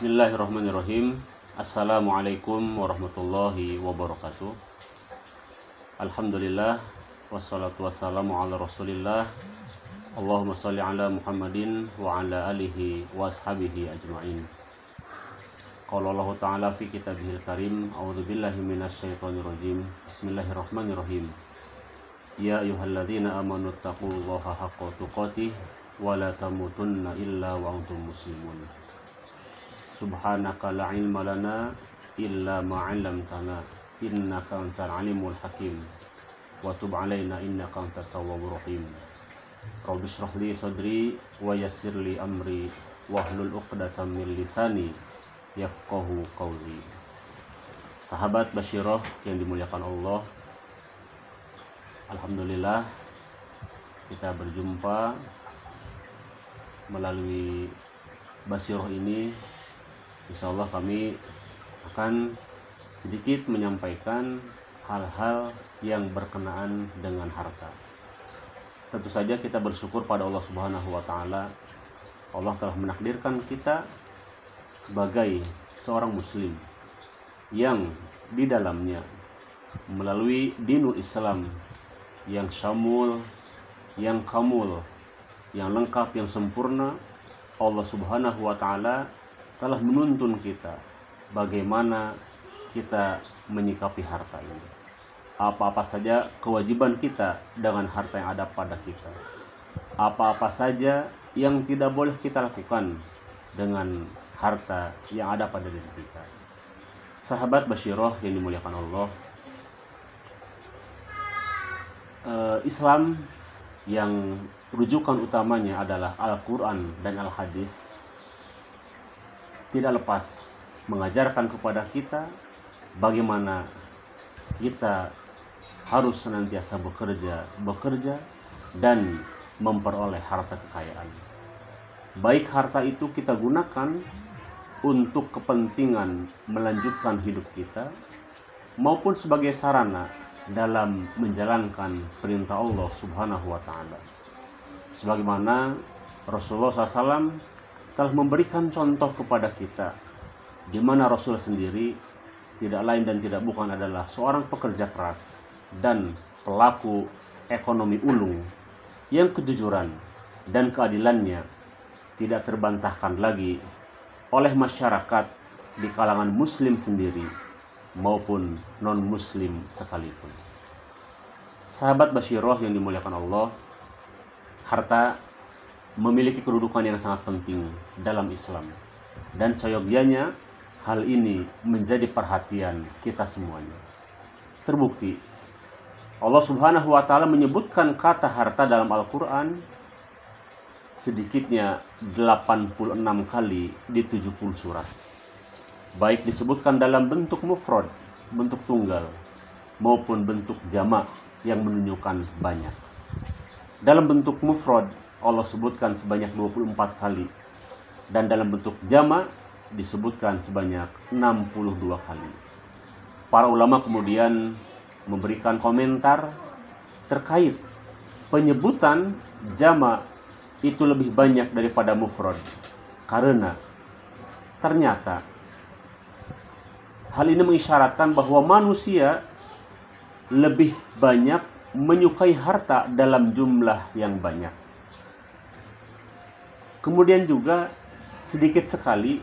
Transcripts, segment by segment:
Bismillahirrahmanirrahim. Assalamualaikum warahmatullahi wabarakatuh. Alhamdulillah, wassalatu wassalamu ala rasulillah. Allahumma salli ala Muhammadin wa ala alihi wa ashabihi ajma'in. Qala Allah ta'ala fi kitabihil karim, a'udzu billahi minasyaitonir rajim. Bismillahirrahmanirrahim. Ya ayyuhalladzina amanu taqullaha haqqa tuqatih wa la tamutunna illa wa antum muslimun. Subhanaka la ilma lana illa ma 'allamtana innaka antal alimul hakim wa tub 'alaina innaka antat tawwabur rahim. Rabbi shrah li sadri wa yassir li amri wahlul 'uqdatam min lisani yafqahu qawli. Sahabat Basyirah yang dimuliakan Allah, alhamdulillah kita berjumpa melalui Basyirah ini. Insyaallah kami akan sedikit menyampaikan hal-hal yang berkenaan dengan harta. Tentu saja kita bersyukur pada Allah Subhanahu wa taala. Allah telah menakdirkan kita sebagai seorang muslim yang di dalamnya melalui dinul Islam yang syamul, yang kamul, yang lengkap, yang sempurna, Allah Subhanahu wa taala telah menuntun kita bagaimana kita menyikapi harta ini. Apa-apa saja kewajiban kita dengan harta yang ada pada kita. Apa-apa saja yang tidak boleh kita lakukan dengan harta yang ada pada diri kita. Sahabat Basyirah yang dimuliakan Allah, Islam yang rujukan utamanya adalah Al-Quran dan Al-Hadis tidak lepas mengajarkan kepada kita bagaimana kita harus senantiasa bekerja dan memperoleh harta kekayaan. Baik harta itu kita gunakan untuk kepentingan melanjutkan hidup kita maupun sebagai sarana dalam menjalankan perintah Allah Subhanahu wa taala. Sebagaimana Rasulullah SAW telah memberikan contoh kepada kita, di mana Rasul sendiri tidak lain dan tidak bukan adalah seorang pekerja keras dan pelaku ekonomi ulung yang kejujuran dan keadilannya tidak terbantahkan lagi oleh masyarakat di kalangan muslim sendiri maupun non-muslim sekalipun. Sahabat Basyirah yang dimuliakan Allah, harta memiliki kedudukan yang sangat penting dalam Islam, dan seyogyanya hal ini menjadi perhatian kita semuanya. Terbukti Allah Subhanahu wa taala menyebutkan kata harta dalam Al-Qur'an sedikitnya 86 kali di 70 surat. Baik disebutkan dalam bentuk mufrad, bentuk tunggal, maupun bentuk jamak yang menunjukkan banyak. Dalam bentuk mufrad Allah sebutkan sebanyak 24 kali, dan dalam bentuk jamak disebutkan sebanyak 62 kali. Para ulama kemudian memberikan komentar terkait penyebutan jamak itu lebih banyak daripada mufrad, karena ternyata hal ini mengisyaratkan bahwa manusia lebih banyak menyukai harta dalam jumlah yang banyak. Kemudian juga sedikit sekali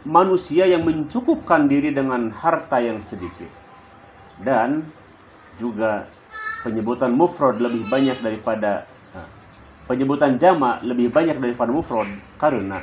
manusia yang mencukupkan diri dengan harta yang sedikit. Dan juga penyebutan mufrad lebih banyak daripada penyebutan jamak lebih banyak daripada mufrad, karena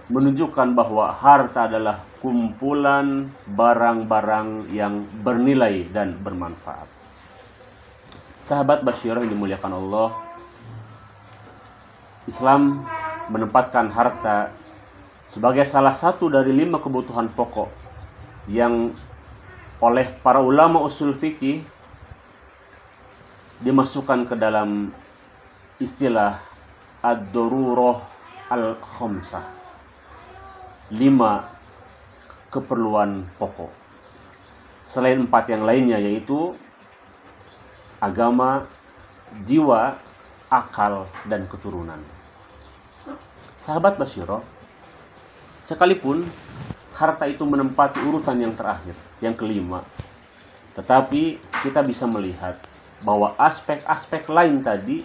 menunjukkan bahwa harta adalah kumpulan barang-barang yang bernilai dan bermanfaat. Sahabat Basyirah yang dimuliakan Allah, Islam menempatkan harta sebagai salah satu dari 5 kebutuhan pokok yang oleh para ulama usul fikih dimasukkan ke dalam istilah ad-darurah al-khamsah, 5 keperluan pokok. Selain 4 yang lainnya, yaitu agama, jiwa, akal, dan keturunan. Sahabat Basyirah, Sekalipun harta itu menempati urutan yang terakhir, yang kelima, tetapi kita bisa melihat bahwa aspek-aspek lain tadi,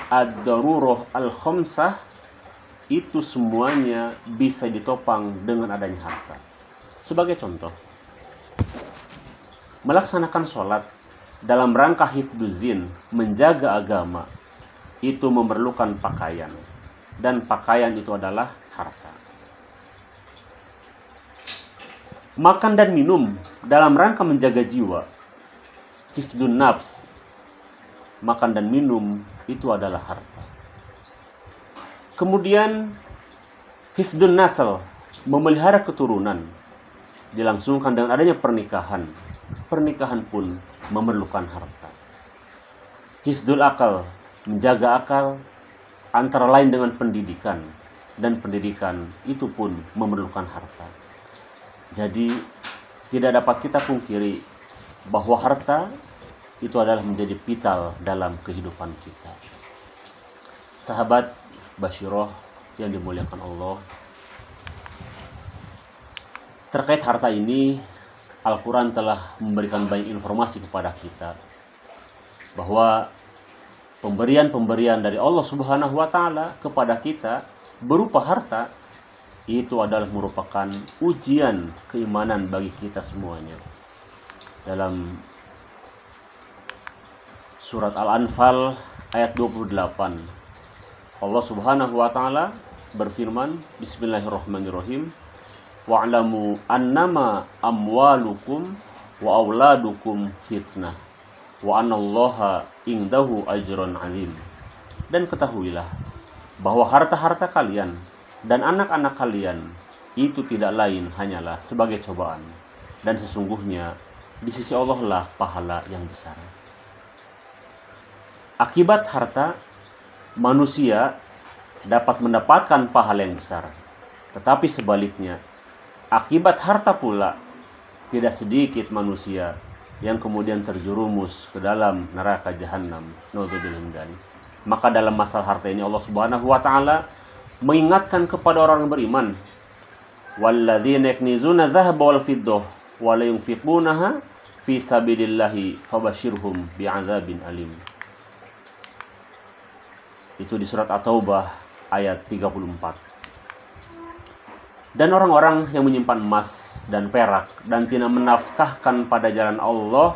ad-darurah al-khamsah, itu semuanya bisa ditopang dengan adanya harta. Sebagai contoh, melaksanakan sholat dalam rangka hifdzuzzin, menjaga agama, itu memerlukan pakaian. Dan pakaian itu adalah harta. Makan dan minum dalam rangka menjaga jiwa, hifdzun nafs, makan dan minum itu adalah harta. Kemudian hifdzun nasl, memelihara keturunan, dilangsungkan dengan adanya pernikahan. Pernikahan pun memerlukan harta. Hifdzul akal, menjaga akal, antara lain dengan pendidikan, dan pendidikan itu pun memerlukan harta. Jadi tidak dapat kita pungkiri bahwa harta itu adalah menjadi vital dalam kehidupan kita. Sahabat Bashiroh yang dimuliakan Allah, terkait harta ini Al-Quran telah memberikan banyak informasi kepada kita bahwa pemberian-pemberian dari Allah Subhanahu wa Ta'ala kepada kita berupa harta itu adalah merupakan ujian keimanan bagi kita semuanya. Dalam surat Al-Anfal ayat 28, Allah Subhanahu wa Ta'ala berfirman, Bismillahirrahmanirrahim, wa'lamu annama amwalukum wa auladukum fitnah wa anallaha indahu ajrun azim. Dan ketahuilah bahwa harta-harta kalian dan anak-anak kalian itu tidak lain hanyalah sebagai cobaan, dan sesungguhnya di sisi Allah lah pahala yang besar. Akibat harta, manusia dapat mendapatkan pahala yang besar, tetapi sebaliknya akibat harta pula tidak sedikit manusia yang kemudian terjerumus ke dalam neraka jahanam. Nauzubillah min dzalik. Maka dalam masalah harta ini Allah Subhanahu wa Ta'ala mengingatkan kepada orang yang beriman, walladzina yaknizuna dzahaba wal fiddah wa la yunfiqunaha fi sabilillahi fabashshirhum bi'adzabin alim. Itu di surat At-Taubah ayat 34. Dan orang-orang yang menyimpan emas dan perak dan tidak menafkahkan pada jalan Allah,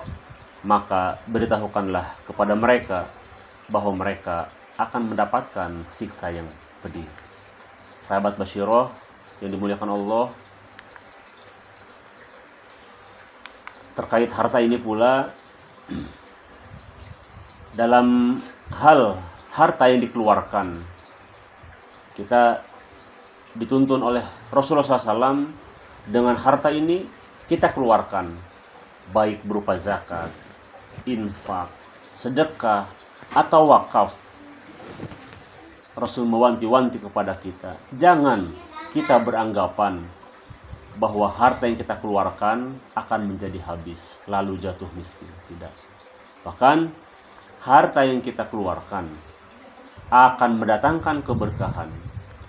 maka beritahukanlah kepada mereka bahwa mereka akan mendapatkan siksa yang pedih. Sahabat Bashiroh yang dimuliakan Allah, terkait harta ini pula, dalam hal harta yang dikeluarkan, kita dituntun oleh Rasulullah SAW dengan harta ini kita keluarkan, baik berupa zakat, infak, sedekah, atau wakaf. Rasul mewanti-wanti kepada kita, jangan kita beranggapan bahwa harta yang kita keluarkan akan menjadi habis lalu jatuh miskin. Tidak. Bahkan harta yang kita keluarkan akan mendatangkan keberkahan.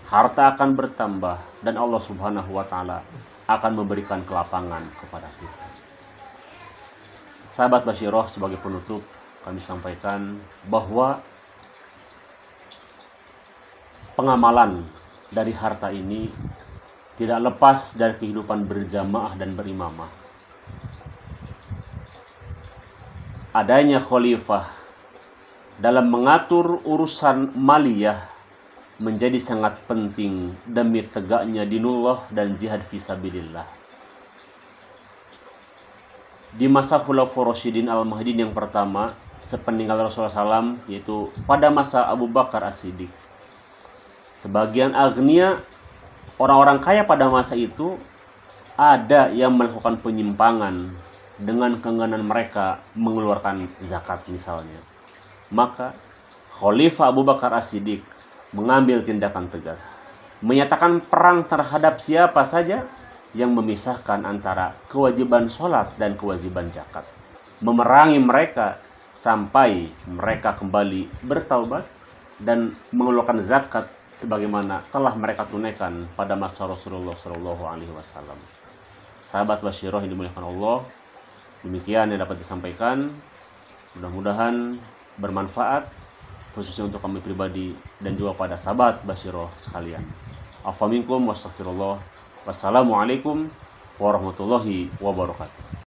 Harta akan bertambah dan Allah Subhanahu wa Ta'ala akan memberikan kelapangan kepada kita. Sahabat Bashiroh, sebagai penutup kami sampaikan bahwa pengamalan dari harta ini tidak lepas dari kehidupan berjamaah dan berimamah. Adanya khalifah dalam mengatur urusan maliyah menjadi sangat penting demi tegaknya dinullah dan jihad fisabilillah. Di masa Khulafaur Rasyidin Al-Mahdiyyin yang pertama sepeninggal Rasulullah SAW, yaitu pada masa Abu Bakar As-Siddiq, sebagian agnia, orang-orang kaya pada masa itu, ada yang melakukan penyimpangan dengan keengganan mereka mengeluarkan zakat misalnya. Maka Khalifah Abu Bakar As-Siddiq mengambil tindakan tegas, menyatakan perang terhadap siapa saja yang memisahkan antara kewajiban sholat dan kewajiban zakat, memerangi mereka sampai mereka kembali bertaubat dan mengeluarkan zakat sebagaimana telah mereka tunaikan pada masa Rasulullah Shallallahu Alaihi Wasallam. Sahabat Basyirah yang dimuliakan Allah, demikian yang dapat disampaikan. Mudah-mudahan bermanfaat, khususnya untuk kami pribadi dan juga pada sahabat Basyirah sekalian. Afa minkum wastaghfirullah. Wassalamualaikum warahmatullahi wabarakatuh.